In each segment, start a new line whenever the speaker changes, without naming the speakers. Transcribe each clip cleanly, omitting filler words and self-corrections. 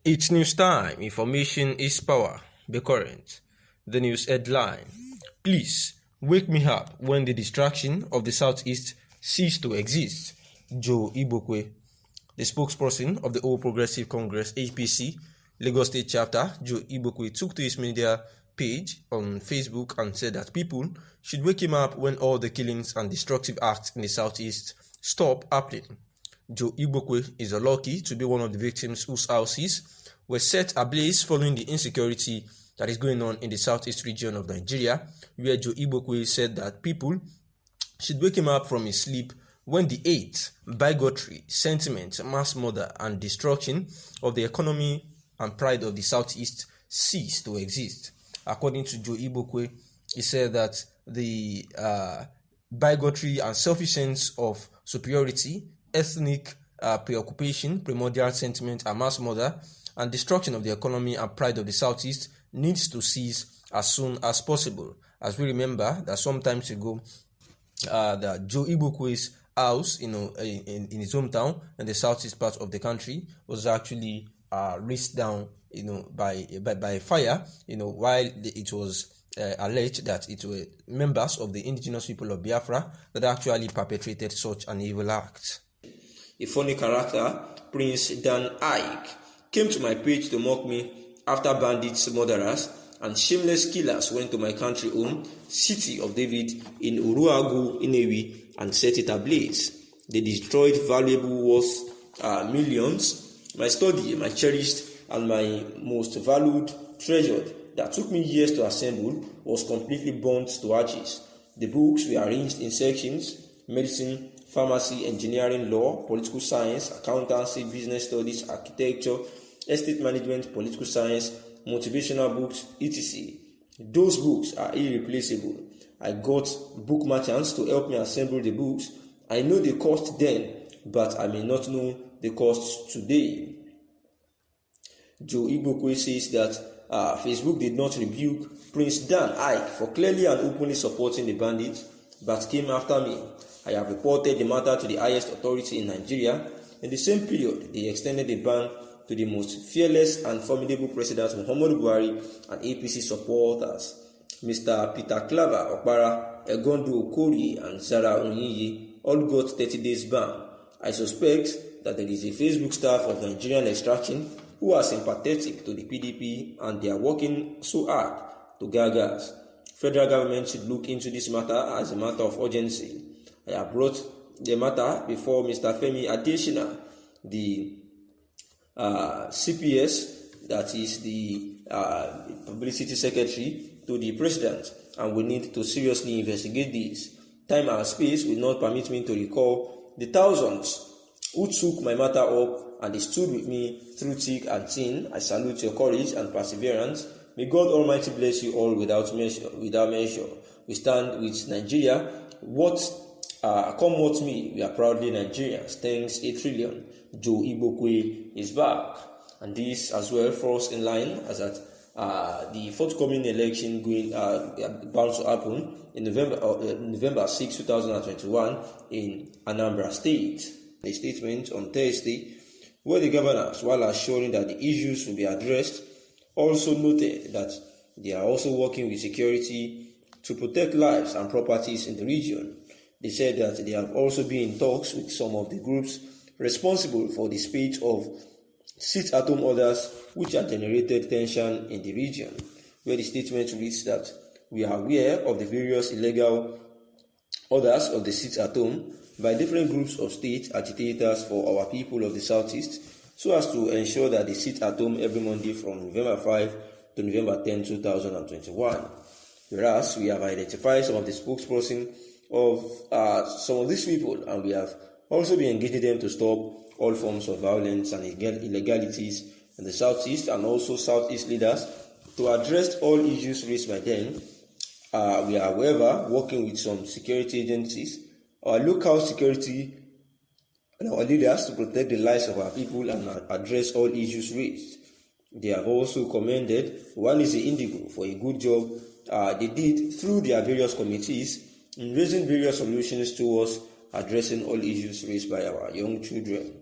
It's news time. Information is power. Be current. The news headline. Please wake me up when the distraction of the Southeast cease to exist. Joe Ibokwe, the spokesperson of the All Progressive Congress (APC) Lagos State Chapter, Joe Ibokwe, took to his media page on Facebook and said that people should wake him up when all the killings and destructive acts in the Southeast stop happening. Joe Ibokwe is lucky to be one of the victims whose houses were set ablaze following the insecurity that is going on in the southeast region of Nigeria, where Joe Ibokwe said that people should wake him up from his sleep when the hate, bigotry, sentiment, mass murder, and destruction of the economy and pride of the southeast cease to exist. According to Joe Ibokwe, he said that the bigotry and selfish sense of superiority, ethnic preoccupation, primordial sentiment, and mass murder, and destruction of the economy and pride of the southeast needs to cease as soon as possible. As we remember that some time ago, that Joe Ibokwe's house, in his hometown in the southeast part of the country, was actually razed down, by fire, while it was alleged that it were members of the indigenous people of Biafra that actually perpetrated such an evil act. A funny character, Prince Dan Ike, came to my page to mock me after bandits, murderers, and shameless killers went to my country home, City of David, in Uruagu, Inewi, and set it ablaze. They destroyed valuable worth millions. My study, my cherished, and my most valued, treasured, that took me years to assemble, was completely burnt to ashes. The books were arranged in sections: medicine, pharmacy, engineering, law, political science, accountancy, business studies, architecture, estate management, political science, motivational books, etc. Those books are irreplaceable. I got book merchants to help me assemble the books. I know the cost then, but I may not know the cost today. Joe Ibokwe says that Facebook did not rebuke Prince Dan Ike for clearly and openly supporting the bandits, but came after me. I have reported the matter to the highest authority in Nigeria. In the same period, they extended the ban to the most fearless and formidable President Muhammadu Buhari and APC supporters, Mr. Peter Claver Okpara, Egondo Okori, and Zara Onyinye, all got 30 days ban. I suspect that there is a Facebook staff of Nigerian extraction who are sympathetic to the PDP and they are working so hard to gag us. Federal government should look into this matter as a matter of urgency. I have brought the matter before Mr. Femi Adesina, the CPS, that is the Publicity Secretary to the President, and we need to seriously investigate this. Time and space will not permit me to recall the thousands who took my matter up and they stood with me through thick and thin. I salute your courage and perseverance. May God Almighty bless you all without measure. We stand with Nigeria. Come what may, we are proudly Nigerians. Thanks a trillion. Joe Ibokwe is back. And this as well falls in line as that the forthcoming election bound to happen in November 6, 2021 in Anambra State. A statement on Thursday where the governors, while assuring that the issues will be addressed, also noted that they are also working with security to protect lives and properties in the region. They said that they have also been in talks with some of the groups responsible for the spate of sit-at-home orders which have generated tension in the region, where the statement reads that we are aware of the various illegal orders of the sit-at-home by different groups of state agitators for our people of the southeast, so as to ensure that they sit at home every Monday from November 5 to November 10, 2021. Whereas we have identified some of the spokespersons of some of these people, and we have also been engaging them to stop all forms of violence and illegalities in the southeast, and also southeast leaders to address all issues raised by them. We are, however, working with some security agencies, our local security, and our leaders to protect the lives of our people and address all issues raised. They have also commended One is Indigo for a good job they did through their various committees in raising various solutions towards addressing all issues raised by our young children.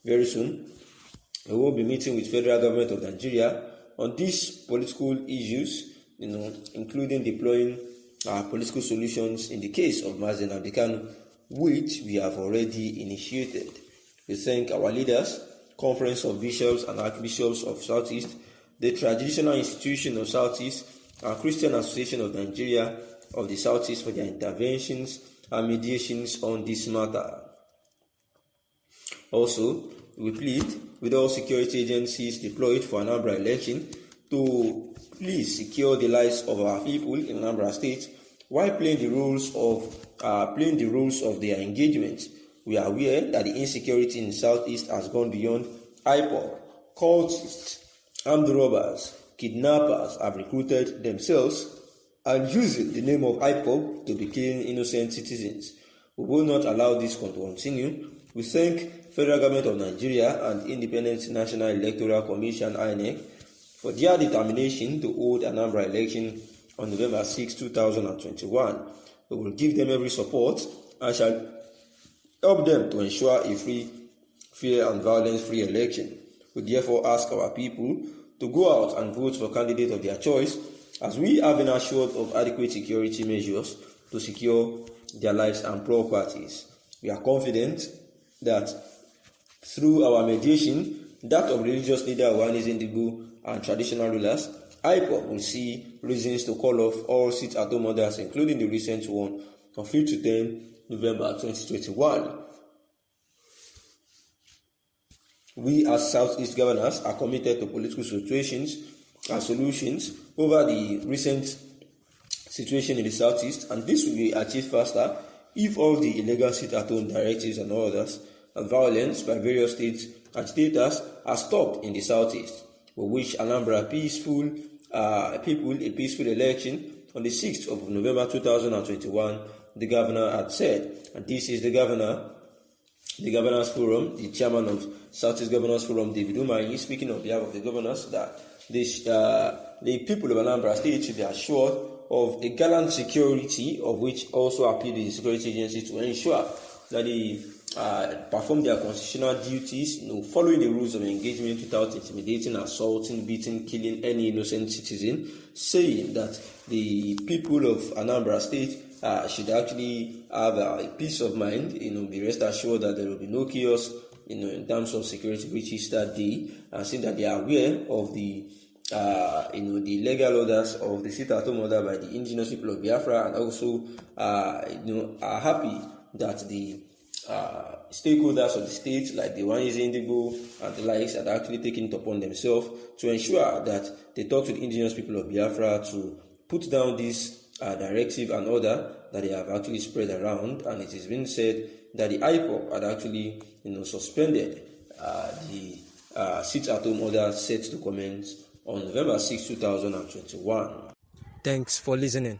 Very soon, We will be meeting with federal government of Nigeria on these political issues, including deploying political solutions in the case of Mazi Nnamdi Kanu, which we have already initiated. We thank our leaders, Conference of Bishops and Archbishops of Southeast, the Traditional Institution of Southeast, and Christian Association of Nigeria of the Southeast for their interventions and mediations on this matter. Also, we plead with all security agencies deployed for Anambra election to please secure the lives of our people in Anambra State while playing the roles of their engagement. We are aware that the insecurity in the Southeast has gone beyond IPOB. Cultists, armed robbers, kidnappers have recruited themselves and using the name of IPOB to be killing innocent citizens. We will not allow this to continue. We thank Federal Government of Nigeria and Independent National Electoral Commission (INEC) for their determination to hold Anambra election on November 6, 2021. We will give them every support and shall help them to ensure a free, fair and violence-free election. We therefore ask our people to go out and vote for candidate of their choice, as we have been assured of adequate security measures to secure their lives and properties. We are confident that through our mediation, that of religious leader Ohanaeze Ndigbo and traditional rulers, IPOB will see reasons to call off all sit-at-home orders, including the recent one on 5 to 10 November 2021. We as Southeast governors are committed to political situations and solutions over the recent situation in the Southeast, and this will be achieved faster if all the illegal sit-at-home directives and orders and violence by various state agitators are stopped in the Southeast. We wish Anambra people a peaceful election on the 6th of November 2021, the governor had said. And this is the Governors Forum, the chairman of Southeast Governors Forum, David Umahi, speaking on behalf of the governors, that the people of Anambra State should be assured of a gallant security, of which also appeal to the security agencies to ensure that they perform their constitutional duties, following the rules of engagement without intimidating, assaulting, beating, killing any innocent citizen, saying that the people of Anambra State should actually have a peace of mind, be rest assured that there will be no chaos, in terms of security breaches that day, and saying that they are aware of the the legal orders of the sit-at-home order by the indigenous people of Biafra, and also are happy that the stakeholders of the state, like the Ohanaeze Ndigbo and the likes, are actually taking it upon themselves to ensure that they talk to the indigenous people of Biafra to put down this directive and order that they have actually spread around. And it has been said that the IPOB had actually suspended the sit-at-home order set to commence on November 6, 2021.
Thanks for listening.